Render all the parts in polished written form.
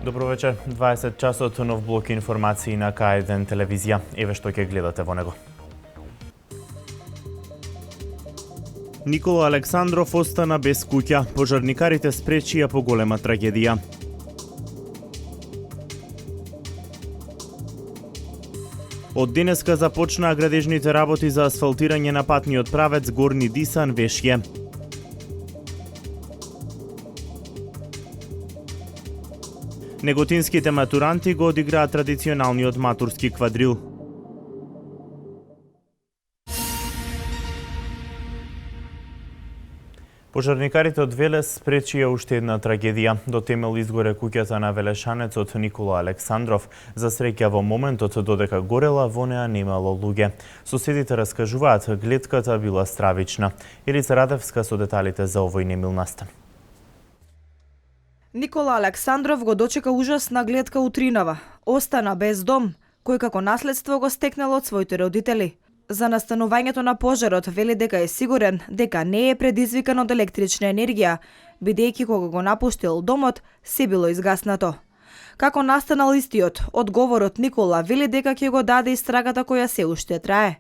Добро вечер, 20 часот нов блок информации на К1 телевизија. Еве што ќе гледате во него. Никола Александров остана без куќа. Пожарникарите спречија поголема трагедија. Од денеска започнаа градежните работи за асфалтирање на патниот правец Горни Дисан-Вешје. Неготинските матуранти го одиграат традиционалниот матурски квадрил. Пожарникарите од Велес спречија уште една трагедија. До темел изгоре куќата на велешанецот Никола Александров. За среќа во моментот додека горела, во неа немало луѓе. Соседите раскажуваат, гледката била стравична. Елица Радевска со деталите за овој немил настан. Никола Александров го дочека ужасна гледка утринава. Остана без дом, кој како наследство го стекнал од своите родители. За настанувањето на пожарот вели дека е сигурен дека не е предизвикан од електрична енергија, бидејќи кога го напуштил домот, се било изгаснато. Како настанал истиот, одговорот Никола вели дека ќе го даде истрагата која се уште трае.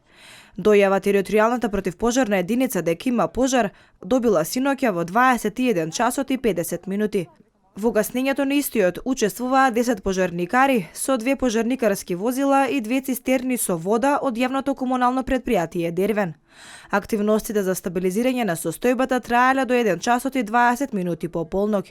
Дојава територијалната противпожарна единица дека има пожар, добила синоќа во 21 часот и 50 минути. Во гаснењето на истиот учествуваа 10 пожарникари со 2 пожарникарски возила и 2 цистерни со вода од јавното комунално претпријатие Дервен. Активностите за стабилизирање на состојбата траеле до 1 часот и 20 минути по полноќ.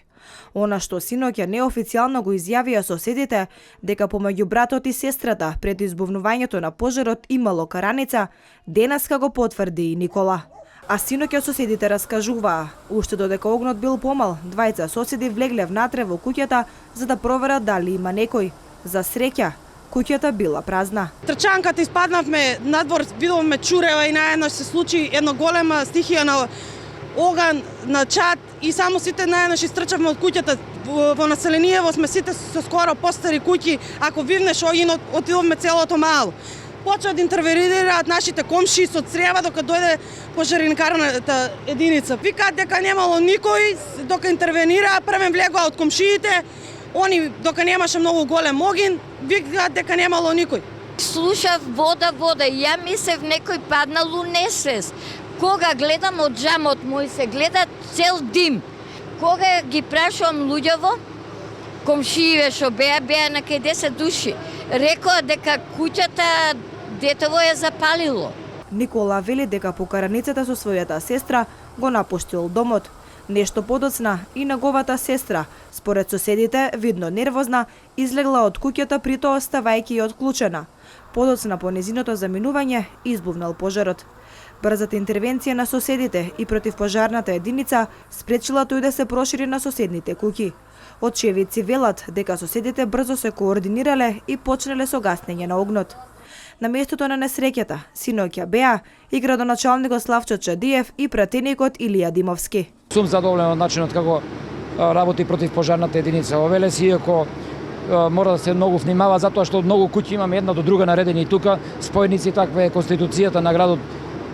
Она што синоќа неофицијално го изјавија соседите дека помеѓу братот и сестрата пред избувнувањето на пожарот имало караница, денеска го потврди и Никола. А синоќа соседите раскажуваа, уште додека огнот бил помал, двајца соседи влегле внатре во куќата за да проверат дали има некој. За среќа, куќата била празна. Трчанката испаднавме надвор, видовме чурева и наеднаш се случи една голема стихија на оган, на чад и само сите наеднаш истрчавме од куќата. Во населението сме сите со скоро постари куќи, ако вивнеш огинот, отидовме целото мало. Почнаа да интервенираат нашите комши со црева дока дојде пожарникарната единица. Викаат дека немало никој, дока интервенираа, првен влегоа од комшиите, они дока немаше многу голем огин, викаат дека немало никој. Слушав вода, ја мислев некој паднал у несвест. Кога гледам од джамот мој се гледа цел дим. Кога ги прашувам луѓево, комшиеве што беа на кај 10 души, рекоа дека куќата детово е запалило. Никола вели дека по караницата со својата сестра го напуштил домот. Нешто подоцна и неговата сестра, според соседите, видно нервозна, излегла од куќата, при тоа оставајќи ја отклучена. Подоцна по незиното заминување избувнал пожарот. Брзата интервенција на соседите и противпожарната единица спречила тој да се прошири на соседните куќи. Очевидци велат дека соседите брзо се координирале и почнале со гаснење на огнот. На местото на несреќата, синоќа беа и градоначалникот Славчо Чадиев и пратеникот Илија Димовски. Сум задоволен од начинот како работи противпожарната единица во Велес, иако мора да се многу внимава затоа што многу куќи имаме една до друга наредени и тука, спојници, таква е конституцијата на градот.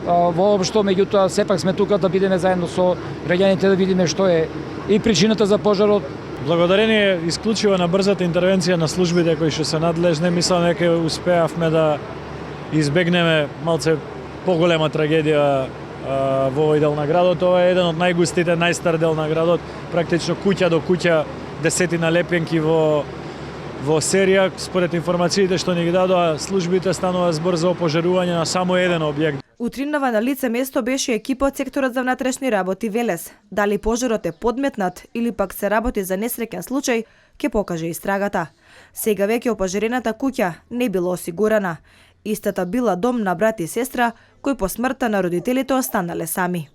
Воопшто, меѓутоа, сепак сме тука да бидеме заедно со граѓаните, да видиме што е и причината за пожарот. Благодарение исклучиво на брзата интервенција на службите кои што се надлежни, мислам дека успеавме да избегнеме малце поголема трагедија во овој дел на градот. Ова е еден од најгустите, најстар дел на градот, практично куќа до куќа, десетина лепенки во серија. Според информациите што ни ги дадоа службите, станува збор за опожарување на само еден објект. Утринава на лице место беше екипа од секторот за внатрешни работи Велес. Дали пожарот е подметнат или пак се работи за несреќен случај, ќе покаже истрагата. Сега веќе опожарената куќа не била осигурана. Истата била дом на брат и сестра, кои по смртта на родителите останале сами.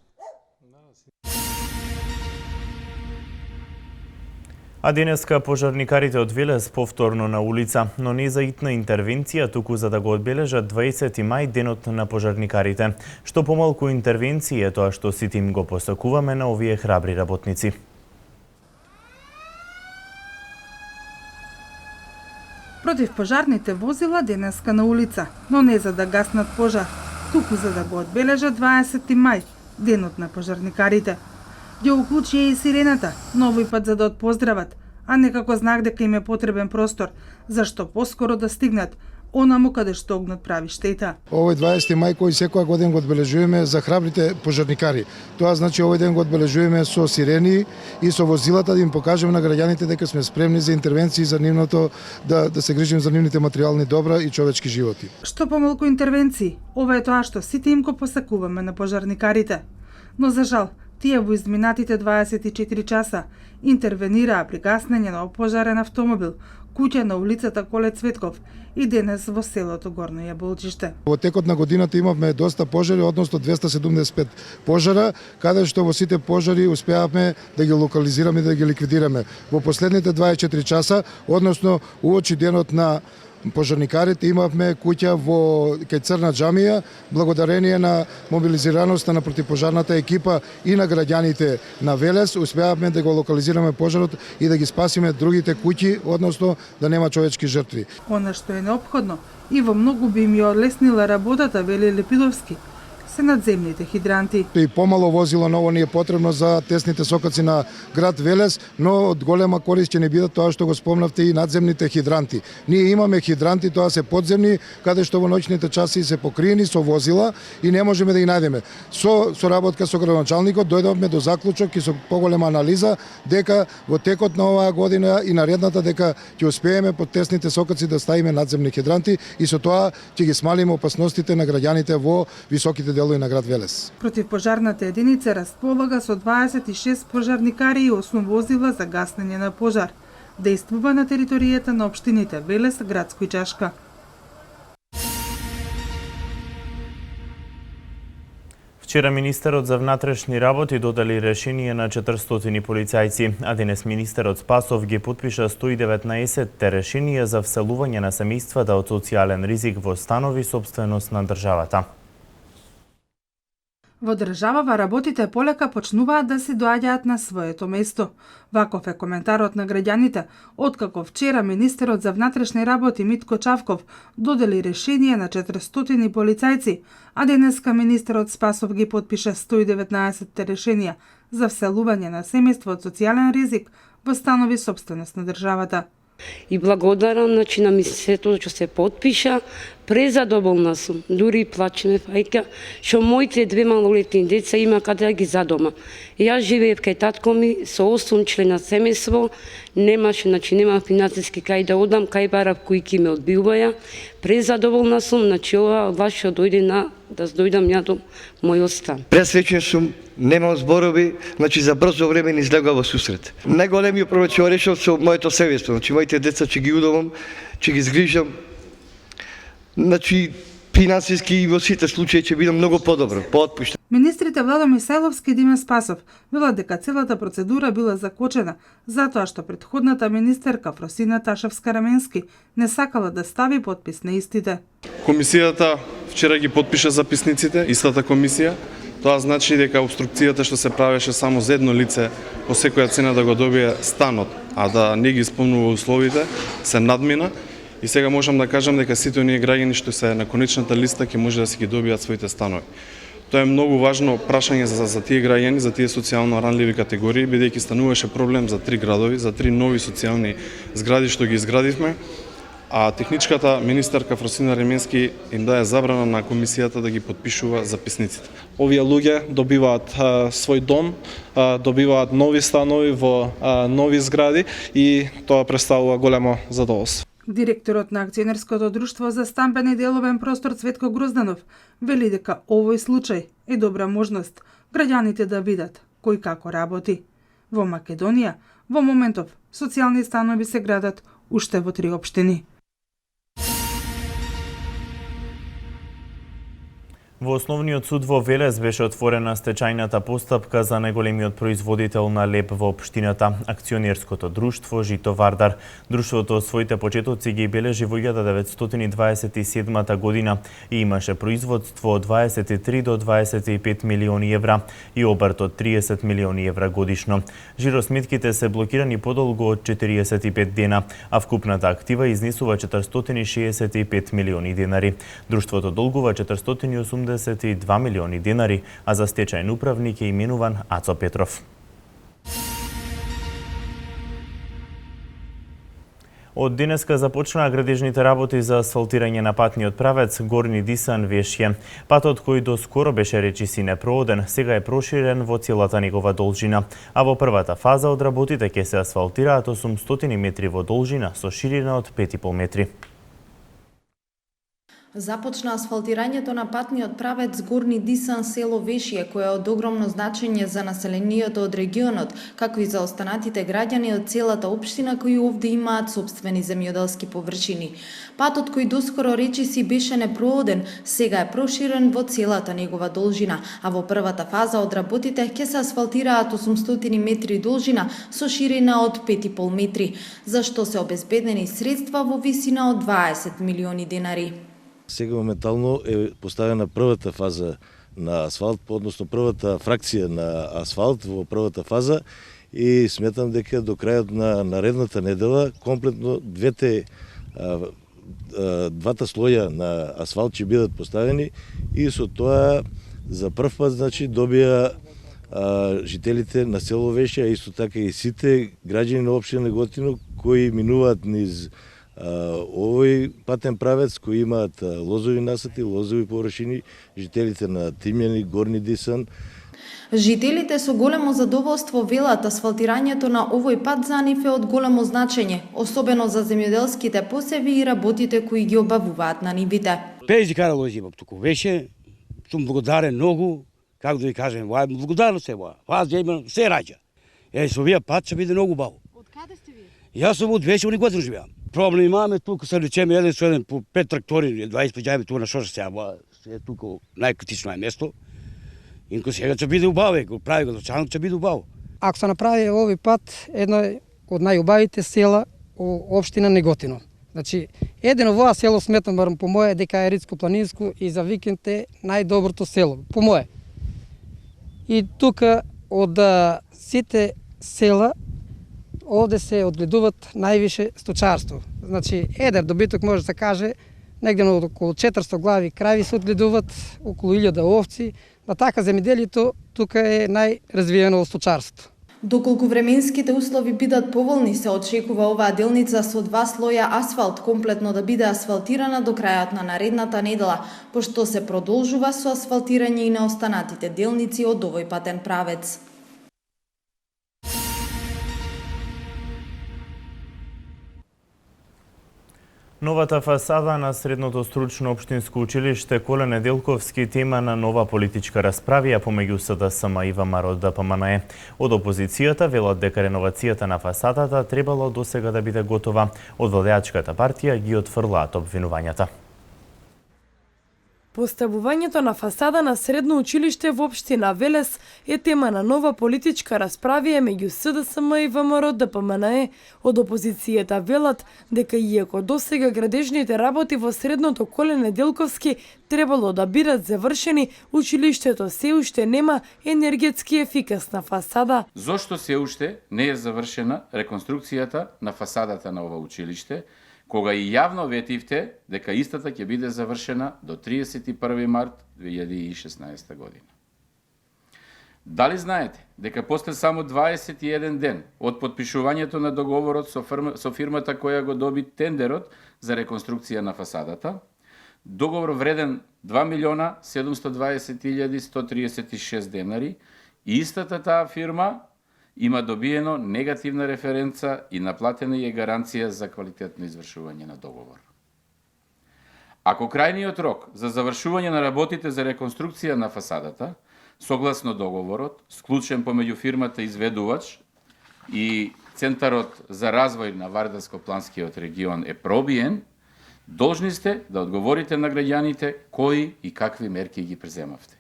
А денеска пожарникарите од Велес повторно на улица, но не за итна интервенција, туку за да го одбележат 20 мај денот на пожарникарите. Што помалку интервенција е тоа што сите им го посакуваме на овие храбри работници. Противпожарните возила денеска на улица, но не за да гаснат пожар, туку за да го одбележат 20 мај, денот на пожарникарите. Ја уклучија и сирената, но овој пат за да отпоздрават а не како знак дека им е потребен простор, зашто поскоро да стигнат онаму каде што огнот прави штета. Овој 20 мај кој секоја година го одбележуваме за храбрите пожарникари. Тоа значи овој ден го одбележуваме со сирени и со возилата да им покажеме на граѓаните дека сме спремни за интервенции за нивното да се грижим за нивните материјални добра и човечки животи. Што помалку интервенции, ова е тоа што сите им го посакуваме на пожарникарите. Но за жал, тие во изминатите 24 часа интервенираа при гаснење на опожарен автомобил, куќа на улицата Коле Цветков и денес во селото Горно Јаболчиште. Во текот на годината имавме доста пожари, односно 275 пожара, каде што во сите пожари успеавме да ги локализираме и да ги ликвидираме. Во последните 24 часа, односно уочи денот на пожарникарите, имавме куќа во кај Црна џамија, благодарение на мобилизираноста на противпожарната екипа и на граѓаните на Велес, успеавме да го локализираме пожарот и да ги спасиме другите куќи, односно да нема човечки жртви. Она што е неопходно и во многу би ми олеснила работата, вели Лепидовски, се надземните хидранти. И помало возило ново ни е потребно за тесните сокаци на град Велес, но од голема корист ќе ни бидат тоа што го спомнавте и надземните хидранти. Ние имаме хидранти, тоа се подземни, каде што во ноќните часи се покриени со возила и не можеме да ги најдеме. Со соработка со градоначалникот дојдовме до заклучок и со поголема анализа дека во текот на оваа година и наредната дека ќе успееме под тесните сокаци да ставиме надземни хидранти и со тоа ќе ги смалиме опасностите на граѓаните во високите делови на град Велес. Противпожарната единица располага со 26 пожарникари и 8 возила за гаснење на пожар. Действува на територијата на општините Велес, Градско и Чашка. Вчера министерот за внатрешни работи додели решение на 400 полицајци, а денес министерот Спасов ги потпиша 119 решенија за вселување на семејствата од социјален ризик во станови собственост на државата. Во државава работите полека почнуваат да си доаѓаат на своето место. Ваков е коментарот на граѓаните, откако вчера министерот за внатрешни работи Митко Чавков додели решение на 400 полицајци, а денеска министерот Спасов ги потпише 119 решенија за вселување на семејство од социјален ризик во станови собственост на државата. И благодарам на министерството што се потпиша, презадоволна сум, дури и плачеме фајка, што моите две малолетни деца има каде да ги задома. Јас живеев кај татко ми со 8 члена семејство, немаше, нема финансиски кај да одам, кај барав кои ме одбиваја. Презадоволна сум, ова ваше дојде да дојдам ја до мојот стан. Пресвечен сум, немам зборови, за брзо време ни излегува во сусрет. Најголемиот проблем ќе решам со моето семејство, моите деца ќе ги удовам, ќе ги згрижам. Финансиски и во сите случаи ќе биде многу подобро, поотпуштено. Министрите Владо Мисајловски и Диме Спасов велат дека целата процедура била закочена затоа што претходната министерка Фросина Ташевска-Раменски не сакала да стави подпис на истите. Комисијата вчера ги потпиша записниците, истата комисија. Тоа значи дека обструкцијата што се правеше само за едно лице по секоја цена да го добие станот, а да не ги исполнува условите, се надмина. И сега можам да кажам дека сите оние граѓани што се на конечната листа ќе може да си ги добијат своите станови. Тоа е многу важно прашање за тие граѓани, за тие социјално ранливи категории, бидејќи стануваше проблем за 3 градови, за 3 нови социјални згради што ги изградивме, а техничката министерка Фросина Раменски им даде забрана на комисијата да ги потпишува записниците. Овие луѓе добиваат свој дом, добиваат нови станови во нови згради и тоа представува големо задоволство. Директорот на акционерското друштво за стамбен и деловен простор Цветко Грозданов вели дека овој случај е добра можност граѓаните да видат кој како работи. Во Македонија, во моментов, социјални станови се градат уште во 3 општини. Во Основниот суд во Велес беше отворена стечајната постапка за најголемиот производител на леб во општината, акционерското друштво Жито Вардар. Друштвото своите почетоци ги бележи во 1927 година и имаше производство од 23 до 25 милиони евра и обрт од 30 милиони евра годишно. Жиросметките се блокирани подолго од 45 дена, а вкупната актива изнесува 465 милиони денари. Друштвото долгува 482 милиони денари, а за стечајен управник е именуван Ацо Петров. Од денеска започнаа градежните работи за асфалтирање на патниот правец Горни Дисан-Вешје. Патот кој до скоро беше речиси непрооден, сега е проширен во целата негова должина, а во првата фаза од работите ќе се асфалтираат 800 метри во должина со ширина од 5,5 метри. Започна асфалтирањето на патниот правец Горни Дисан село Вешје, кој е од огромно значење за населението од регионот, како и за останатите граѓани од целата општина кои овде имаат сопствени земјоделски површини. Патот кој доскоро речиси беше непрооден, сега е проширен во целата негова должина, а во првата фаза од работите ќе се асфалтираат 800 метри должина со ширина од 5,5 метри, за што се обезбедени средства во висина од 20 милиони денари. Сега моментално е поставена првата фаза на асфалт, односно првата фракција на асфалт во првата фаза и сметам дека до крајот на наредната недела комплетно двата слоја на асфалт ќе бидат поставени и со тоа за прв пат добија жителите на село Вешје, а исто така и сите граѓани на општина Неготино кои минуваат низ овој патен правец, кои имаат лозови насати, лозови површини, жителите на Тимјани, Горни Дисан. Жителите со големо задоволство велат асфалтирањето на овој пат за нив е од големо значење, особено за земјоделските посеви и работите кои ги обавуваат на нивите. Пејзи кара лози во туку Вешје, сум благодарен многу, како да ви кажем, благодарност е вас има се раѓа. Со овие пат ќе биде многу баво. Од каде сте вие? Јас сум од Вешје, во Неготино живеам. Проблем имаме тука, се речеме еден со еден по 5 трактори, 20 пеѓајме тука на шоша сега, е тука најкритично е место. Инко сега ќе биде убаво, го прави градоначалник ќе биде убаво. Ако се направи овој пат, едно од најубавите села во општина Неготино. Значи, едено во село сметам барам по моје дека е Рицко-планинско и за викенд е најдоброто село, по моје. И тука од сите села овде се одгледуваат највише сточарство. Значи, едер добиток може да се каже, негде на околу 400 глави крави се одгледуваат, околу 1000 овци. На така земјоделието тука е најразвиено во сточарството. Доколку временските услови бидат поволни, се очекува оваа делница со 2 слоја асфалт комплетно да биде асфалтирана до крајот на наредната недела, пошто се продолжува со асфалтирање и на останатите делници од овој патен правец. Новата фасада на Средното стручно општинско училиште Коле Неделковски тема на нова политичка расправија помеѓу СДСМ и ВМРО ДПМНЕ. Од опозицијата велат дека реновацијата на фасадата требало досега да биде готова. Од владеачката партија ги отфрлаат обвинувањата. Поставувањето на фасада на средно училиште во општина Велес е тема на нова политичка расправија меѓу СДСМ и ВМРО ДПМНЕ. Од опозицијата велат дека иако досега градежните работи во средното Коле Неделковски требало да бидат завршени, училиштето се уште нема енергетски ефикасна фасада. Зошто се уште не е завршена реконструкцијата на фасадата на ова училиште, кога и јавно ветивте дека истата ќе биде завршена до 31 март 2016 година. Дали знаете дека после само 21 ден од подпишувањето на договорот со фирмата која го доби тендерот за реконструкција на фасадата, договор вреден 2.720.136 денари, и истата таа фирма има добиено негативна референца и наплатена е гаранција за квалитетно извршување на договор. Ако крајниот рок за завршување на работите за реконструкција на фасадата, согласно договорот, склучен помеѓу фирмата изведувач и Центарот за развој на Вардарско-планскиот регион е пробиен, должни сте да одговорите на граѓаните кои и какви мерки ги преземавте.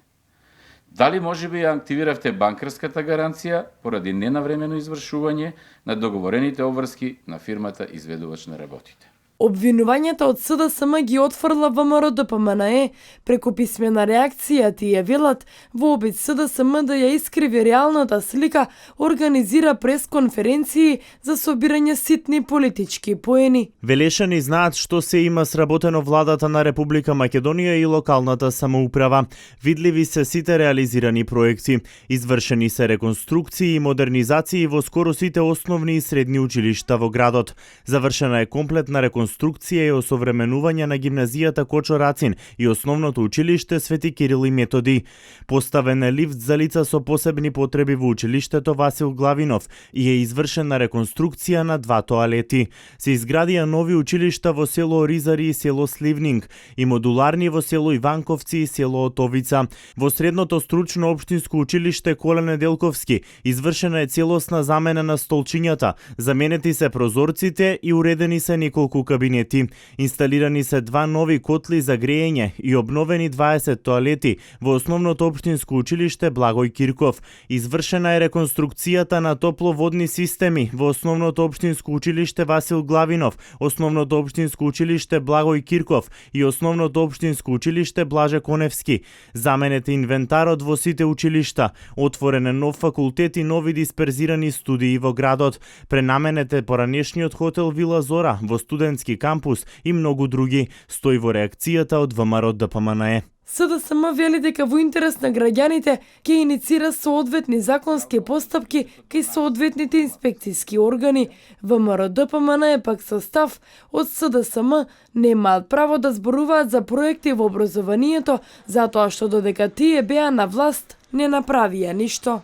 Дали можеби ја активиравте банкарската гаранција поради ненавремено извршување на договорените обврски на фирмата изведувач на работите? Обвинувањата од СДСМ ги отфрла ВМРО ДПМНЕ. Преку писмена реакција тие велат во обид СДСМ да ја искриви реалната слика, организира пресконференции за собирање ситни политички поени. Велешани знаат што се има сработено владата на Република Македонија и локалната самоуправа. Видливи се сите реализирани проекти. Извршени се реконструкции и модернизации во скоро сите основни и средни училишта во градот. Завршена е комплетна реконструкција и осовременување на гимназијата Кочо Рацин и основното училиште Свети Кирил и Методи. Поставен е лифт за лица со посебни потреби во училиштето Васил Главинов и е извршена реконструкција на 2 тоалети. Се изградија нови училишта во село Оризари и село Сливнинг и модуларни во село Иванковци и село Отовица. Во средното стручно општинско училиште Коле Неделковски извршена е целосна замена на столчињата, заменети се прозорците и уредени се неколку кабинети. Инсталирани се 2 нови котли за грејење и обновени 20 тоалети во основното општинско училиште Благој Кирков. Извршена е реконструкцијата на топловодни системи во основното општинско училиште Васил Главинов, основното општинско училиште Благој Кирков и основното општинско училиште Блаже Коневски. Заменет е инвентарот во сите училишта. Отворен е нов факултет и нови дисперзирани студии во градот. Пренаменет е поранешниот хотел Вила Зора во студентски кампус и многу други. Стои во реакцијата од ВМРО ДПМНЕ. СДСМ вели дека во интерес на граѓаните ќе иницира соодветни законски постапки кај соодветните инспекцијски органи. ВМРО ДПМНЕ пак состав од СДСМ немаат право да зборуваат за проекти во образованието, затоа што додека тие беа на власт не направија ништо.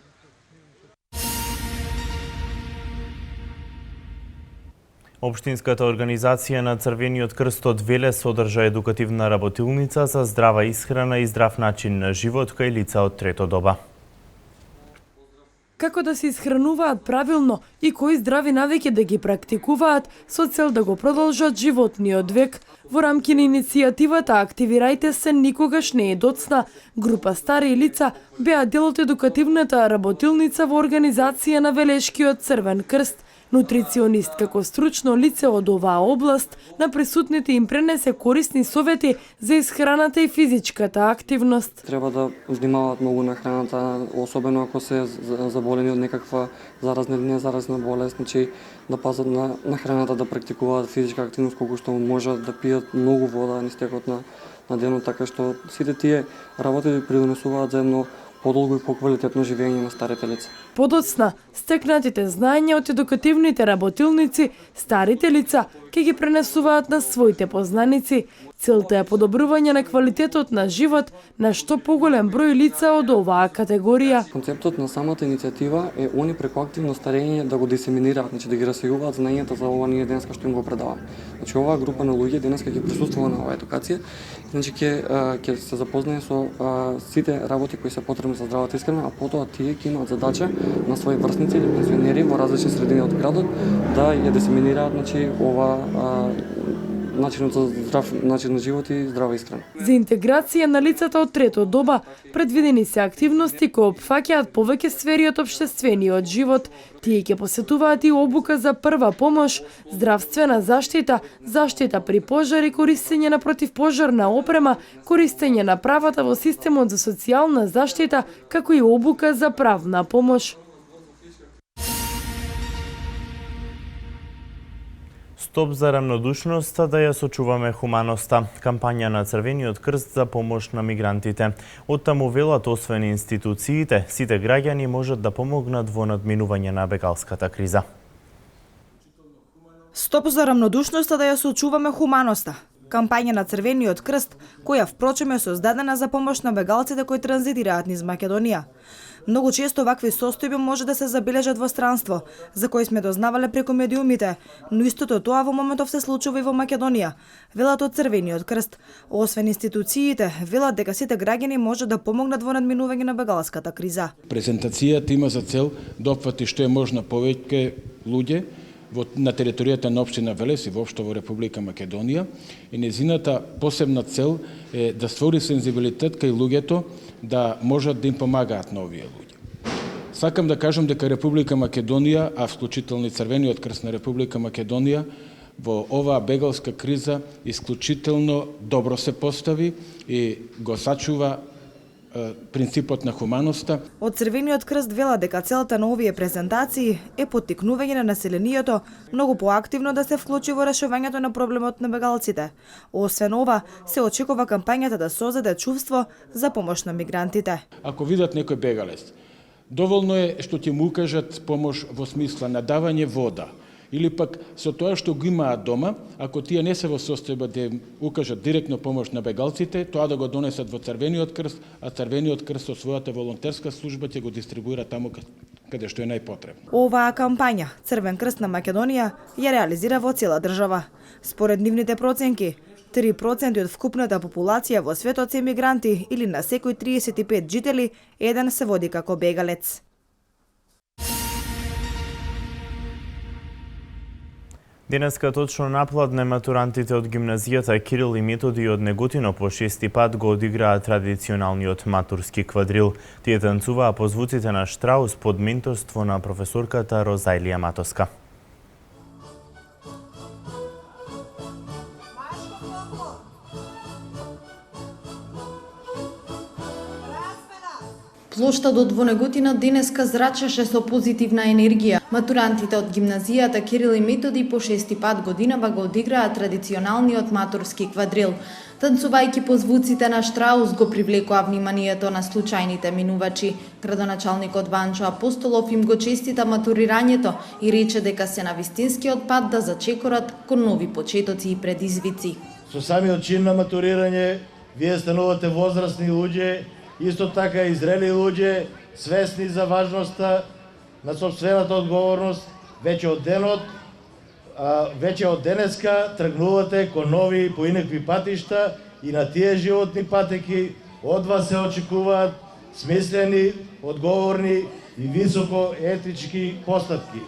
Општинската организација на Црвениот крст од Велес одржа едукативна работилница за здрава исхрана и здрав начин на живот кај лица од трето доба. Како да се исхрануваат правилно и кои здрави навики да ги практикуваат со цел да го продолжат животниот век. Во рамки на иницијативата Активирајте се никогаш не е доцна. Група стари лица беа дел од едукативната работилница во организација на Велешкиот Црвен крст. Нутриционист како стручно лице од оваа област на присутните им пренесе корисни совети за исхраната и физичката активност. Треба да внимаваат многу на храната, особено ако се заболени од некаква заразна или незаразна болест, значи да пазат на храната, да практикуваат физичка активност колку што можат, да пијат многу вода низ текот на денот, така што сите тие работи придонесуваат за едно подолго и поквалитетно живење на старите лица. Подоцна, стекнатите знаења од едукативните работилници, старите лица ќе ги пренесуваат на своите познаници. Целта е подобрување на квалитетот на живот на што поголем број лица од оваа категорија. Концептот на самата иницијатива е они преку активно старење да го дисеминираат, значи да ги расејуваат знаењата за ова ние денеска што им го предаваме. Значи оваа група на луѓе денеска ќе присуствува на оваа едукација, значи ќе се запознае со сите работи кои се потребни за здравата исхрана, а потоа тие ќе имаат задача на своји врсници или пензионери во различни средини од градот да ја дисеминираат, значи ова начинот за здрав начин на живот и здрава исхрана. За интеграција на лицата од трето доба предвидени се активности кои опфаќаат повеќе сфери од општествениот живот. Тие ќе посетуваат и обука за прва помош, здравствена заштита, заштита при пожари, користење на противпожарна опрема, користење на правата во системот за социјална заштита, како и обука за правна помош. Стоп за рамнодушноста, да ја сочуваме хуманоста. Кампања на Црвениот крст за помош на мигрантите. Оттаму велат, освен институциите, сите граѓани можат да помогнат во надминување на бегалската криза. Стоп за рамнодушноста, да ја сочуваме хуманоста. Кампања на Црвениот крст, која впрочем е создадена за помош на бегалците кои транзитираат низ Македонија. Многу често вакви состојби може да се забележат во странство, за кои сме дознавале преку медиумите, но истото тоа во моментов се случува и во Македонија, велат од Црвениот крст. Освен институциите, велат дека сите граѓани може да помогнат во надминување на бегалската криза. Презентацијата има за цел да опфати што е можно повеќе луѓе на територијата на општина Велес и воопшто во Република Македонија, и незината посебна цел е да створи сензибилитет кај луѓето да можат да им помагаат на овие луѓе. Сакам да кажам дека Република Македонија, а вклучително и Црвениот крст на Република Македонија, во оваа бегалска криза исклучително добро се постави и го сачува принципот на хуманоста. Од Црвениот крст вела дека целта на овие презентации е поттикнување на населението многу поактивно да се вклучи во решувањето на проблемот на бегалците. Освен ова, се очекува кампањата да создаде чувство за помош на мигрантите. Ако видат некој бегалец, доволно е што ќе му укажат помош во смисла на давање вода, или пак со тоа што го имаат дома, ако тие не се во состојба да им укажат директно помош на бегалците, тоа да го донесат во Црвениот крст, а Црвениот крст со својата волонтерска служба ќе го дистрибуира таму каде што е најпотребно. Оваа кампања Црвен крст на Македонија ја реализира во цела држава. Според нивните проценки, 3% од вкупната популација во светот се мигранти или на секој 35 жители, еден се води како бегалец. Денеска точно напладне матурантите од гимназијата Кирил и Методи од Неготино по 6-ти пат го одиграа традиционалниот матурски квадрил. Тие танцуваа по звуците на Штраус под менторство на професорката Розајлија Матоска. Плоштадот во Неготино денеска зрачеше со позитивна енергија. Матурантите од гимназијата Кирил и Методи по 6-ти пат годинава го одиграа традиционалниот матурски квадрил. Танцувајќи по звуците на Штраус го привлекоа вниманието на случајните минувачи. Градоначалникот Ванчо Апостолов им го честита матурирањето и рече дека се на вистинскиот пат да зачекорат кон нови почетоци и предизвици. Со самиот чин на матурирање, вие станувате возрастни луѓе, исто така и зрели луѓе, свесни за важноста на сопствената одговорност, веќе од денеска тргнувате кон нови и поинакви патишта и на тие животни патеки од вас се очекуваат смислени, одговорни и високо етички постапки.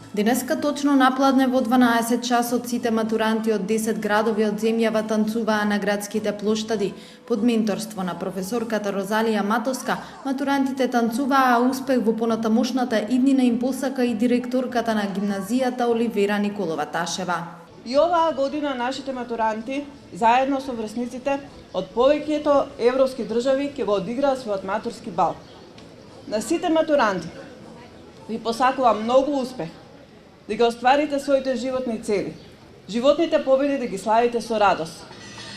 Денеска точно напладне во 12 часот сите матуранти од 10 градови од земјава танцуваа на градските плоштади. Под менторство на професорката Розалија Матоска, матурантите танцуваа, а успех во понатамошната иднина им посака и директорката на гимназијата Оливера Николова Ташева. И оваа година нашите матуранти, заедно со врсниците од повеќето европски држави, ќе го одиграат својот матурски бал. На сите матуранти ви посакувам многу успех, да ги остварите своите животни цели, животните победи да ги славите со радост.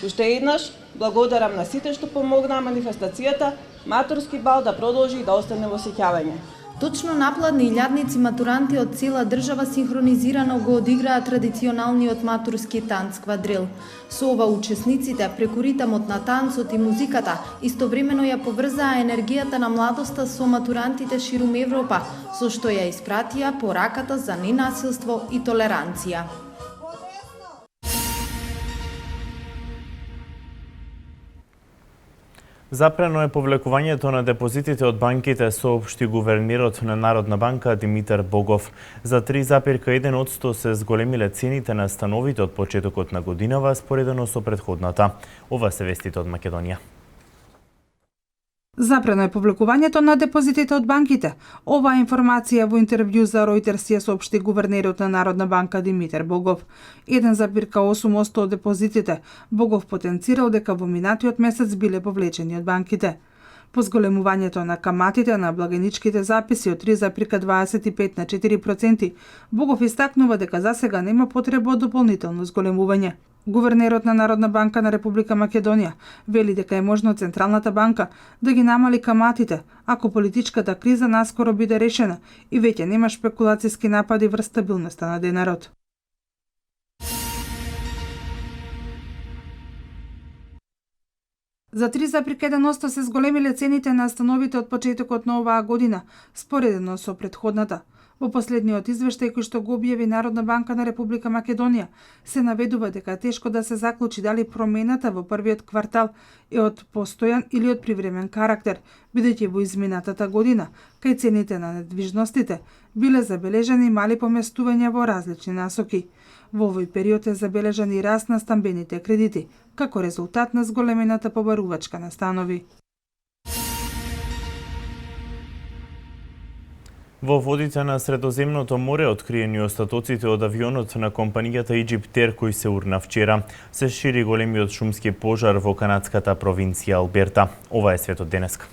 Уште еднаш, благодарам на сите што помогнаа манифестацијата, матурски бал да продолжи и да остане во сеќавање. Точно напладни илјадници матуранти од цела држава синхронизирано го одиграа традиционалниот матурски танц квадрил. Со ова учесниците, преку ритамот на танцот и музиката, истовремено ја поврзаа енергијата на младоста со матурантите ширум Европа, со што ја испратија пораката за ненасилство и толеранција. Запрено е повлекувањето на депозитите од банките, соопшти гувернерот на Народна банка Димитар Богов. За 3,1% се зголемиле цените на становите од почетокот на годинава споредено со претходната. Ова се вестите од Македонија. Запрено е повлекувањето на депозитите од банките. Оваа информација во интервју за Reuters ја соопшти гувернерот на Народна банка Димитар Богов. 1,8% од депозитите Богов потенцирал дека во минатиот месец биле повлечени од банките. По зголемувањето на каматите на благеничките записи од 3,25 на 4%, Богов истакнува дека засега нема потреба од дополнително зголемување. Гувернерот на Народна банка на Република Македонија вели дека е можно Централната банка да ги намали каматите ако политичката криза наскоро биде решена и веќе нема шпекулацијски напади врз стабилноста на денарот. За 3,1% се зголемиле цените на становите од почетокот на оваа година, споредено со претходната. Во последниот извештај кој што го објави Народна банка на Република Македонија, се наведува дека е тешко да се заклучи дали промената во првиот квартал е од постојан или од привремен карактер, бидејќи во изминатата година, кај цените на недвижностите, биле забележани мали поместувања во различни насоки. Во овој период е забележан и раст на стамбените кредити, како резултат на зголемената побарувачка на станови. Во водите на Средоземното море откриени остатоците од авионот на компанијата Egyptair кој се урна вчера. Се шири големиот шумски пожар во канадската провинција Алберта. Ова е светот денеска.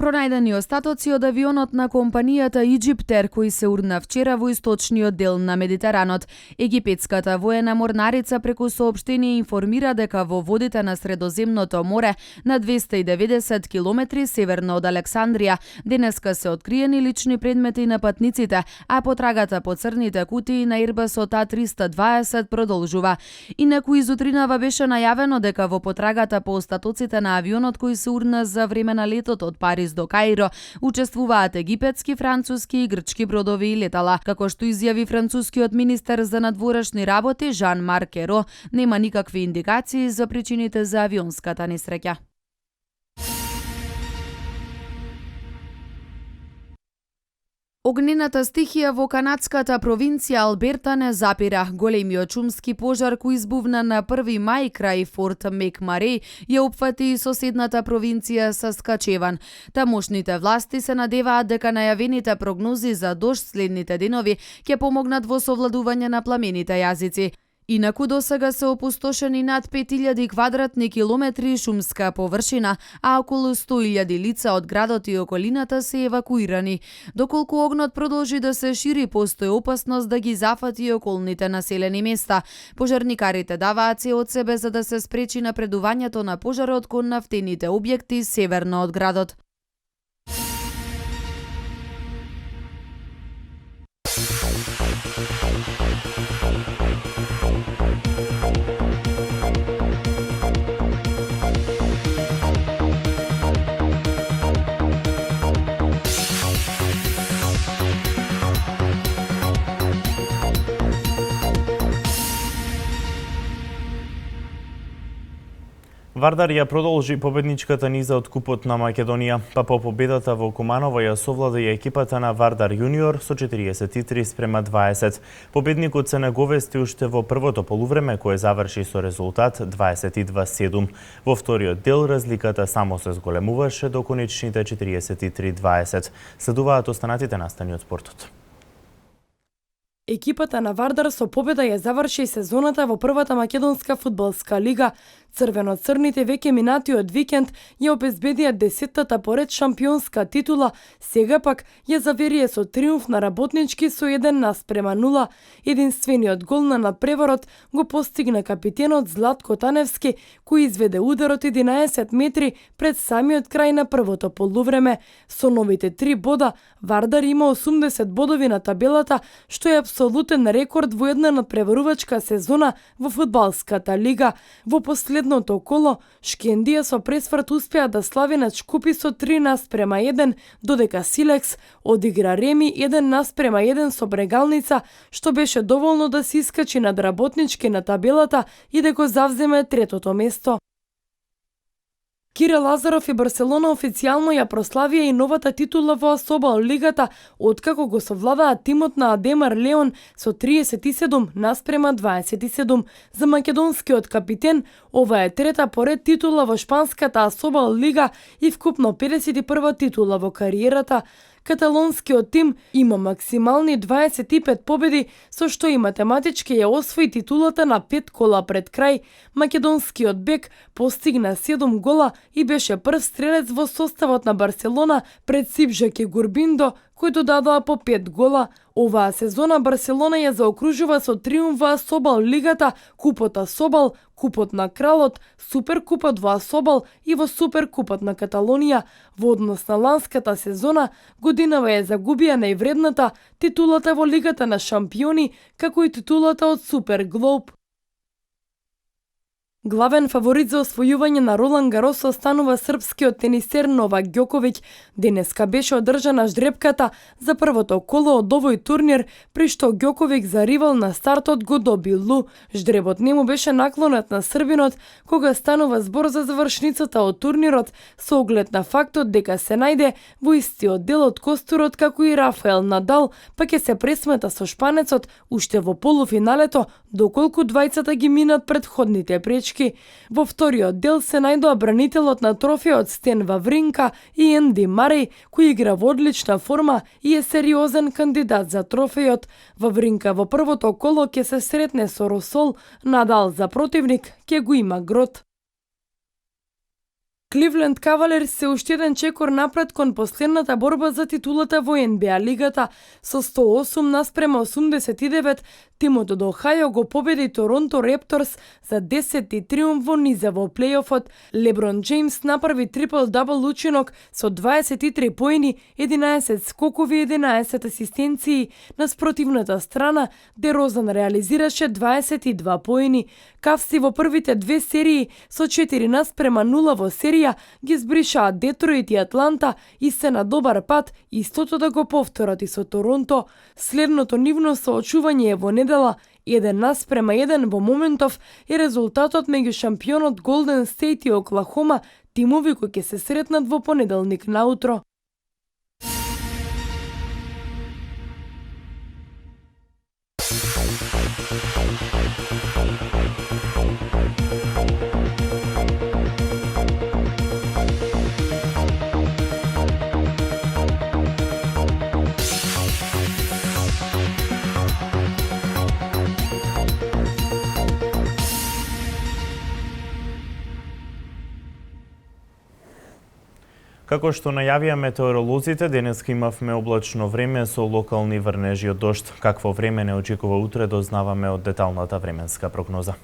Пронајдени остатоци од авионот на компанијата Egyptair кој се урна вчера во источниот дел на Медитеранот. Египетската воена морнарица преку соопштение информира дека во водите на Средоземното море на 290 километри северно од Александрија денеска се откриени лични предмети на патниците, а потрагата по црните кутии на Airbus A320 продолжува. Инаку изутринава беше најавено дека во потрагата по остатоците на авионот кој се урна за време на летот од Париз до Каиро учествуваат египетски, француски и грчки бродови и летала. Како што изјави францускиот министер за надворешни работи Жан-Марк Керо, нема никакви индикации за причините за авионската несреќа. Огнената стихија во канадската провинција Алберта не запира. Големиот шумски пожар кој избувна на 1 мај крај Форт Мекмарей ја опфати и соседната провинција Саскачеван. Тамошните власти се надеваат дека најавените прогнози за дожд следните денови ќе помогнат во совладување на пламените јазици. Инаку досега се опустошени над 5000 квадратни километри шумска површина, а околу 100.000 лица од градот и околината се евакуирани. Доколку огнот продолжи да се шири, постои опасност да ги зафати и околните населени места. Пожарникарите даваат се од себе за да се спречи напредувањето на пожарот кон нафтените објекти северно од градот. Вардар ја продолжи победничката низа од Купот на Македонија, па по победата во Куманово ја совлада и екипата на Вардар Јуниор со 43:20. Победникот се наговести уште во првото полувреме кое заврши со резултат 22:7. Во вториот дел разликата само се зголемуваше до конечните 43:20. Следуваат останатите настани од спортот. Екипата на Вардар со победа ја заврши сезоната во првата македонска фудбалска лига. Црвено-црните веќе минатиот викенд ја обезбедија 10-тата поред шампионска титула, сега пак ја заверија со триумф на Работнички со 1:0. Единствениот гол на надпреварот го постигна капитенот Златко Таневски, кој изведе ударот 11 метри пред самиот крај на првото полувреме. Со новите 3 бода, Вардар има 80 бодови на табелата, што е апсолутен рекорд во една надпреварувачка сезона во фудбалската лига. Во последното коло, Шкендија со пресврт успеа да слави над Шкупи со 3:1, додека Силекс одигра реми 1:1 со Брегалница, што беше доволно да се искачи над Работнички на табелата и да го завземе третото место. Кире Лазаров и Барселона официјално ја прославија и новата титула во Асобал лигата, откако го совладаат тимот на Адемар Леон со 37:27. За македонскиот капитен, ова е трета поред титула во шпанската Асобал лига и вкупно 51 титула во кариерата. Каталонскиот тим има максимални 25 победи, со што и математички ја освои титулата на 5 кола пред крај. Македонскиот бек постигна 7 гола и беше прв стрелец во составот на Барселона пред Сипжаки Гурбиндо, кој додадоа по 5 гола. Оваа сезона Барселона ја заокружува со триумф во Асобал лигата, Купот Асобал, Купот на Кралот, Суперкупот во Асобал и во Суперкупот на Каталонија. Во однос на ланската сезона, годинава ја загубија највредната титулата во Лигата на шампиони, како и титулата од Супер Глоб. Главен фаворит за освојување на Ролан Гарос останува српскиот тенисер Новак Ѓоковиќ. Денеска беше одржана ждрепката за првото коло од овој турнир, при што Ѓоковиќ за ривал на стартот го доби Лу. Ждребот не му беше наклонет на србинот кога станува збор за завршницата од турнирот, со оглед на фактот дека се најде во истиот дел од костурот како и Рафаел Надал, па ќе се пресмета со шпанецот уште во полуфиналето, доколку двајцата ги минат претходните пречки. точки. Во вториот дел се најдоа бранителот на трофеот Стен Вавринка и Енди Марей, кој игра во одлична форма и е сериозен кандидат за трофеот. Вавринка во првото коло ќе се сретне со Росол, Надал за противник ќе го има Грот. Кливленд Кавалерс се уште еден чекор напред кон последната борба за титулата во НБА лигата. Со 108 наспрема 89, тимот од Охајо го победи Торонто Репторс за 10-ти триумф во низа во плейофот. Леброн Джеймс направи трипл-дабл учинок со 23 поени, 11 скокови и 11 асистенции. На спротивната страна, Дерозан реализираше 22 поени. Кавси во првите две серии со 4 наспрема 0 во серија ги збришаат Детройт и Атланта и се на добар пат истото да го повторат и со Торонто. Следното нивно соочување е во недела 1:1 во моментов е резултатот меѓу шампионот Голден Стейт и Оклахома, тимови кои ќе се сретнат во понеделник наутро. Како што најавија метеоролозите, денеска имавме облачно време со локални врнежи од дожд. Какво време не очекува утре, дознаваме од деталната временска прогноза.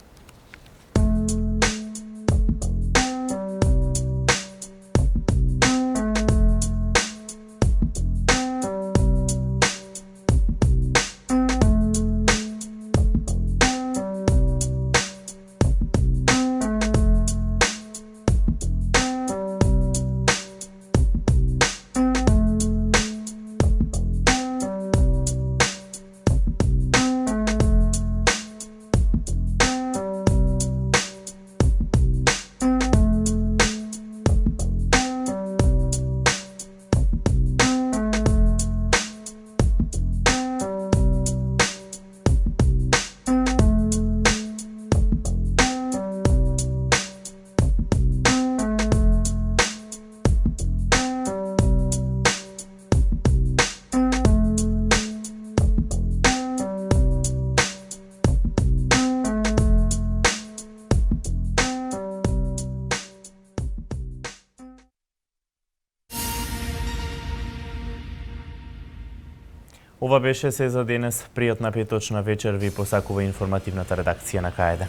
Ова беше се за денес. Пријатна петочна вечер ви посакува информативната редакција на КАЕД.